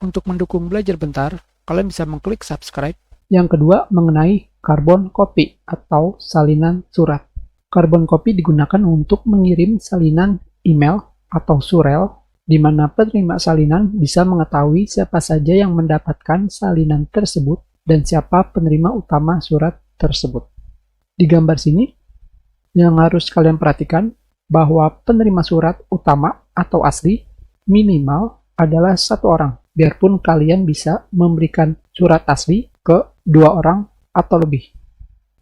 Untuk mendukung Belajar Bentar, kalian bisa mengklik subscribe. Yang kedua, mengenai carbon copy atau salinan surat. Carbon copy digunakan untuk mengirim salinan email atau surel, di mana penerima salinan bisa mengetahui siapa saja yang mendapatkan salinan tersebut dan siapa penerima utama surat tersebut. Di gambar sini, yang harus kalian perhatikan bahwa penerima surat utama atau asli minimal adalah 1 orang. Biarpun kalian bisa memberikan surat asli ke 2 orang atau lebih.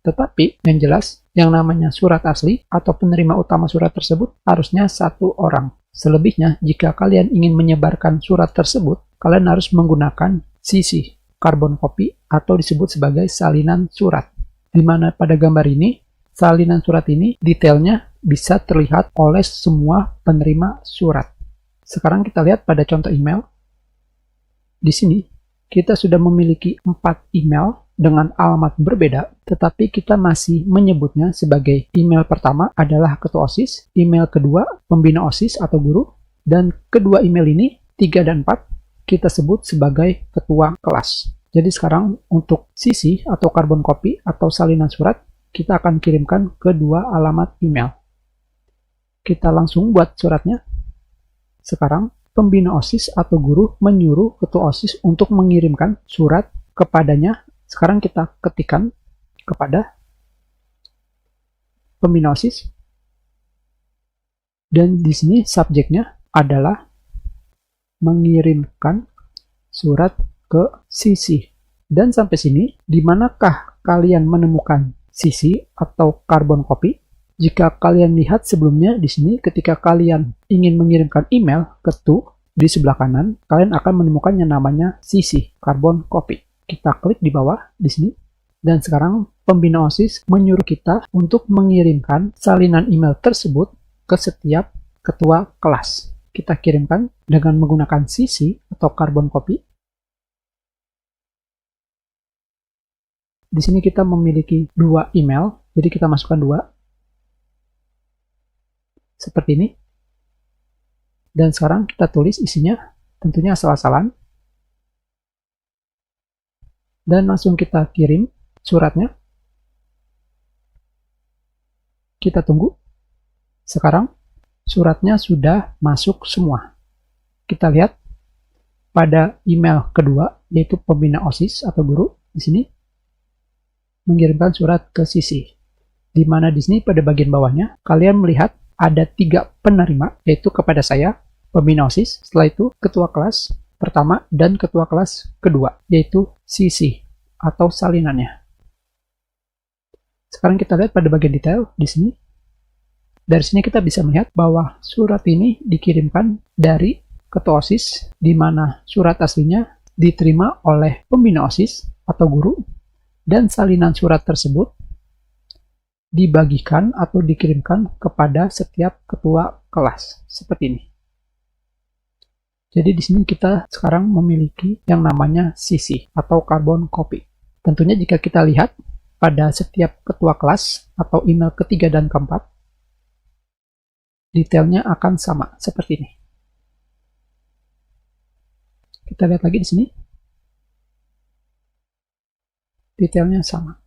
Tetapi yang jelas, yang namanya surat asli atau penerima utama surat tersebut harusnya 1 orang. Selebihnya, jika kalian ingin menyebarkan surat tersebut, kalian harus menggunakan CC, carbon copy, atau disebut sebagai salinan surat. Di mana pada gambar ini, salinan surat ini detailnya bisa terlihat oleh semua penerima surat. Sekarang kita lihat pada contoh email. Di sini, kita sudah memiliki 4 email dengan alamat berbeda, tetapi kita masih menyebutnya sebagai email pertama adalah ketua OSIS, email kedua pembina OSIS atau guru, dan kedua email ini, 3 dan 4, kita sebut sebagai ketua kelas. Jadi sekarang untuk CC atau carbon copy atau salinan surat, kita akan kirimkan ke 2 alamat email. Kita langsung buat suratnya. Sekarang, pembina OSIS atau guru menyuruh ketua OSIS untuk mengirimkan surat kepadanya. Sekarang kita ketikkan kepada pembina OSIS. Dan di sini subjeknya adalah mengirimkan surat ke CC. Dan sampai sini, di manakah kalian menemukan CC atau carbon copy? Jika kalian lihat sebelumnya di sini, ketika kalian ingin mengirimkan email ke di sebelah kanan, kalian akan menemukan yang namanya CC, carbon copy. Kita klik di bawah di sini, dan sekarang pembina OSIS menyuruh kita untuk mengirimkan salinan email tersebut ke setiap ketua kelas. Kita kirimkan dengan menggunakan CC atau carbon copy. Di sini kita memiliki 2 email, jadi kita masukkan 2. Seperti ini. Dan sekarang kita tulis isinya, tentunya asal-asalan. Dan langsung kita kirim suratnya. Kita tunggu. Sekarang suratnya sudah masuk semua. Kita lihat pada email kedua, yaitu pembina OSIS atau guru, di sini mengirimkan surat ke CC. Di mana di sini pada bagian bawahnya, kalian melihat ada 3 penerima, yaitu kepada saya, pembina OSIS, setelah itu ketua kelas pertama dan ketua kelas kedua, yaitu CC atau salinannya. Sekarang kita lihat pada bagian detail di sini. Dari sini kita bisa melihat bahwa surat ini dikirimkan dari ketua OSIS, di mana surat aslinya diterima oleh pembina OSIS atau guru, dan salinan surat tersebut dibagikan atau dikirimkan kepada setiap ketua kelas, seperti ini. Jadi di sini kita sekarang memiliki yang namanya CC atau carbon copy. Tentunya jika kita lihat pada setiap ketua kelas atau email ketiga dan keempat, detailnya akan sama seperti ini. Kita lihat lagi di sini. Detailnya sama.